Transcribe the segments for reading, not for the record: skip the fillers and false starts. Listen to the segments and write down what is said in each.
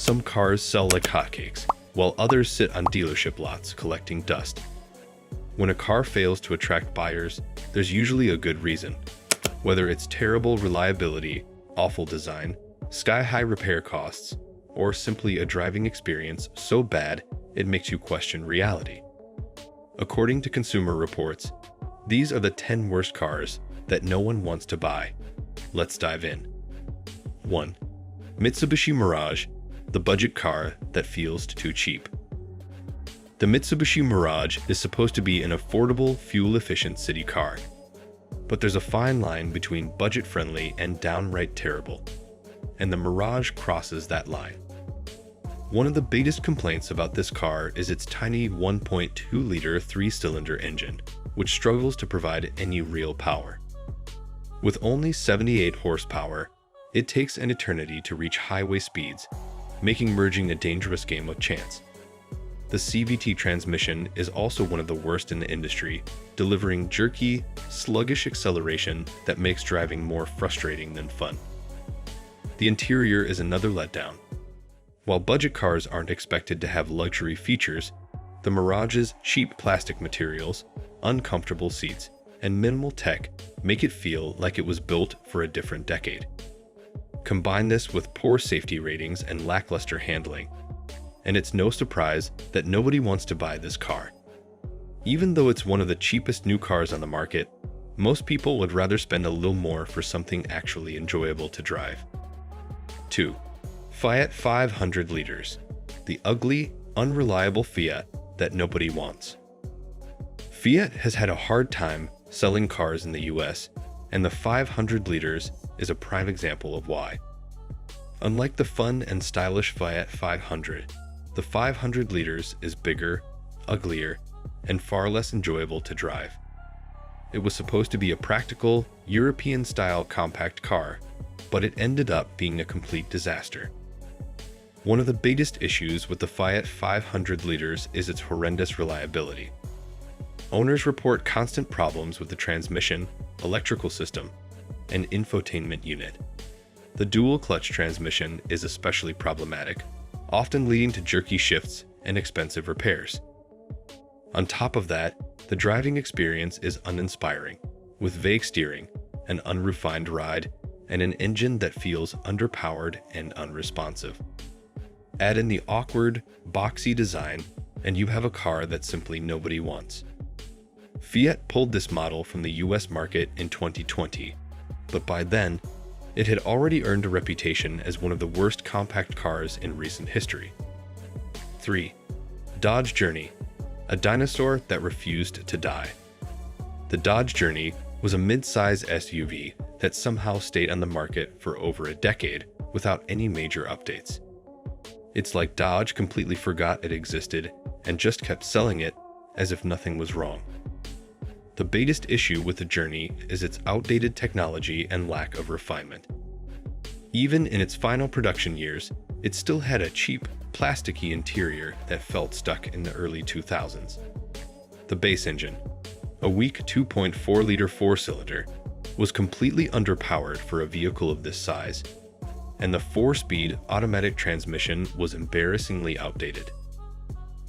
Some cars sell like hotcakes, while others sit on dealership lots collecting dust. When a car fails to attract buyers, there's usually a good reason. Whether it's terrible reliability, awful design, sky-high repair costs, or simply a driving experience so bad it makes you question reality. According to Consumer Reports, these are the 10 worst cars that no one wants to buy. Let's dive in. 1. Mitsubishi Mirage, the budget car that feels too cheap. The Mitsubishi Mirage is supposed to be an affordable, fuel-efficient city car. But there's a fine line between budget-friendly and downright terrible, and the Mirage crosses that line. One of the biggest complaints about this car is its tiny 1.2-liter three-cylinder engine, which struggles to provide any real power. With only 78 horsepower, it takes an eternity to reach highway speeds, making merging a dangerous game of chance. The CVT transmission is also one of the worst in the industry, delivering jerky, sluggish acceleration that makes driving more frustrating than fun. The interior is another letdown. While budget cars aren't expected to have luxury features, the Mirage's cheap plastic materials, uncomfortable seats, and minimal tech make it feel like it was built for a different decade. Combine this with poor safety ratings and lackluster handling, and it's no surprise that nobody wants to buy this car. Even though it's one of the cheapest new cars on the market, most people would rather spend a little more for something actually enjoyable to drive. 2. Fiat 500 liters, the ugly, unreliable Fiat that nobody wants. Fiat has had a hard time selling cars in the US, and the 500 liters is a prime example of why. Unlike the fun and stylish Fiat 500, the 500 liters is bigger, uglier, and far less enjoyable to drive. It was supposed to be a practical, European-style compact car, but it ended up being a complete disaster. One of the biggest issues with the Fiat 500 liters is its horrendous reliability. Owners report constant problems with the transmission, electrical system, and infotainment unit. The dual-clutch transmission is especially problematic, often leading to jerky shifts and expensive repairs. On top of that, the driving experience is uninspiring, with vague steering, an unrefined ride, and an engine that feels underpowered and unresponsive. Add in the awkward, boxy design, and you have a car that simply nobody wants. Fiat pulled this model from the US market in 2020, but by then, it had already earned a reputation as one of the worst compact cars in recent history. 3. Dodge Journey, a dinosaur that refused to die. The Dodge Journey was a mid-size SUV that somehow stayed on the market for over a decade without any major updates. It's like Dodge completely forgot it existed and just kept selling it as if nothing was wrong. The biggest issue with the Journey is its outdated technology and lack of refinement. Even in its final production years, it still had a cheap, plasticky interior that felt stuck in the early 2000s. The base engine, a weak 2.4-liter four-cylinder, was completely underpowered for a vehicle of this size, and the 4-speed automatic transmission was embarrassingly outdated.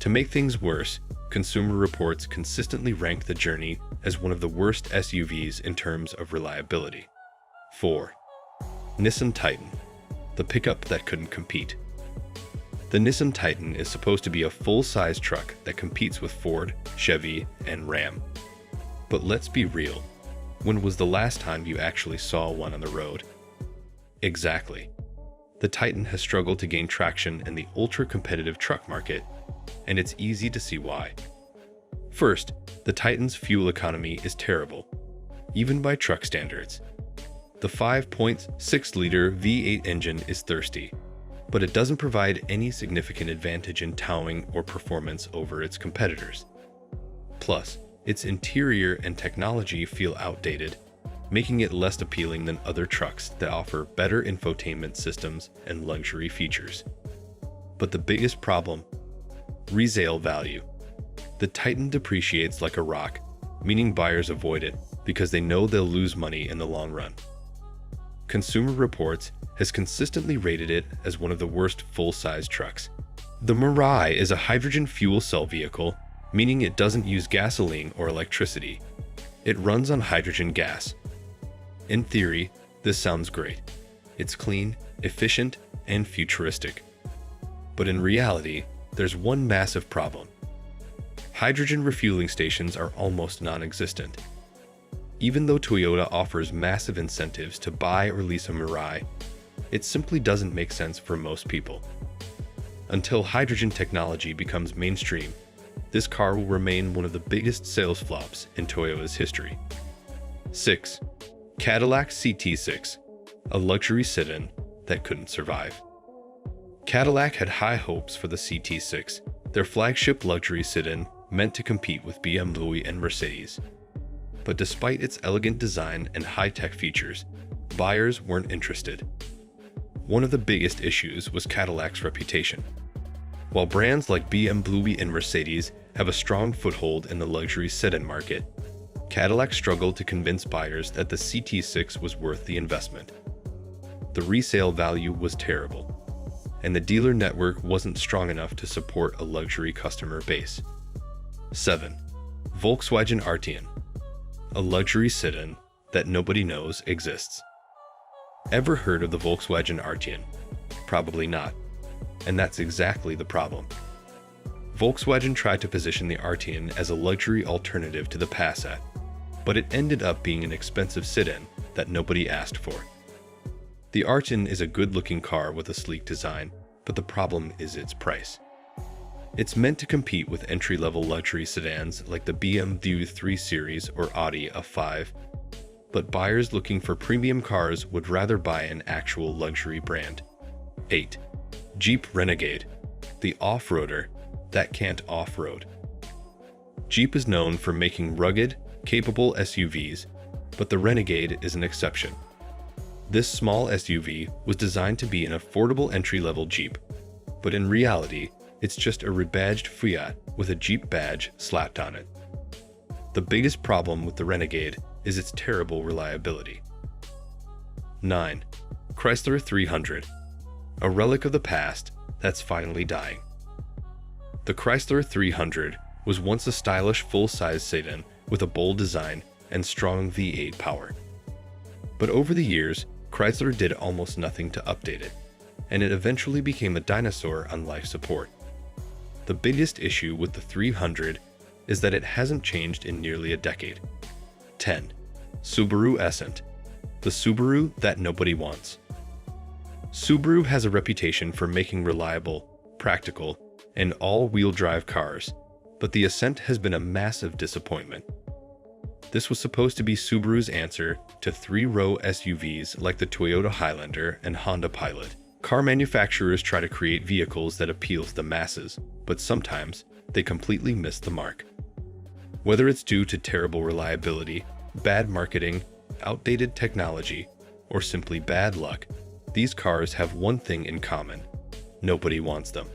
To make things worse, Consumer Reports consistently ranked the Journey as one of the worst SUVs in terms of reliability. 4. Nissan Titan, the pickup that couldn't compete. The Nissan Titan is supposed to be a full-size truck that competes with Ford, Chevy, and Ram. But let's be real, when was the last time you actually saw one on the road? Exactly. The Titan has struggled to gain traction in the ultra-competitive truck market, and it's easy to see why. First, the Titan's fuel economy is terrible, even by truck standards. The 5.6-liter V8 engine is thirsty, but it doesn't provide any significant advantage in towing or performance over its competitors. Plus, its interior and technology feel outdated, making it less appealing than other trucks that offer better infotainment systems and luxury features. But the biggest problem: resale value. The Titan depreciates like a rock, meaning buyers avoid it because they know they'll lose money in the long run. Consumer Reports has consistently rated it as one of the worst full-size trucks. The Mirage is a hydrogen fuel cell vehicle, meaning it doesn't use gasoline or electricity. It runs on hydrogen gas. In theory, this sounds great. It's clean, efficient, and futuristic. But in reality, there's one massive problem. Hydrogen refueling stations are almost non-existent. Even though Toyota offers massive incentives to buy or lease a Mirage, it simply doesn't make sense for most people. Until hydrogen technology becomes mainstream, this car will remain one of the biggest sales flops in Toyota's history. 6. Cadillac CT6, a luxury sedan that couldn't survive. Cadillac had high hopes for the CT6, their flagship luxury sedan meant to compete with BMW and Mercedes. But despite its elegant design and high-tech features, buyers weren't interested. One of the biggest issues was Cadillac's reputation. While brands like BMW and Mercedes have a strong foothold in the luxury sedan market, Cadillac struggled to convince buyers that the CT6 was worth the investment. The resale value was terrible, and the dealer network wasn't strong enough to support a luxury customer base. 7. Volkswagen Arteon, a luxury sedan that nobody knows exists. Ever heard of the Volkswagen Arteon? Probably not. And that's exactly the problem. Volkswagen tried to position the Arteon as a luxury alternative to the Passat, but it ended up being an expensive sedan that nobody asked for. The Arteon is a good-looking car with a sleek design, but the problem is its price. It's meant to compete with entry-level luxury sedans like the BMW 3 Series or Audi A5, but buyers looking for premium cars would rather buy an actual luxury brand. 8. Jeep Renegade, the off-roader that can't off-road. Jeep is known for making rugged, capable SUVs, but the Renegade is an exception. This small SUV was designed to be an affordable entry-level Jeep, but in reality, it's just a rebadged Fiat with a Jeep badge slapped on it. The biggest problem with the Renegade is its terrible reliability. 9. Chrysler 300, a relic of the past that's finally dying. The Chrysler 300 was once a stylish full-size sedan with a bold design and strong V8 power. But over the years, Chrysler did almost nothing to update it, and it eventually became a dinosaur on life support. The biggest issue with the 300 is that it hasn't changed in nearly a decade. 10. Subaru Ascent, the Subaru that nobody wants. Subaru has a reputation for making reliable, practical, and all-wheel drive cars, but the Ascent has been a massive disappointment. This was supposed to be Subaru's answer to three-row SUVs like the Toyota Highlander and Honda Pilot. Car manufacturers try to create vehicles that appeal to the masses, but sometimes they completely miss the mark. Whether it's due to terrible reliability, bad marketing, outdated technology, or simply bad luck, these cars have one thing in common: nobody wants them.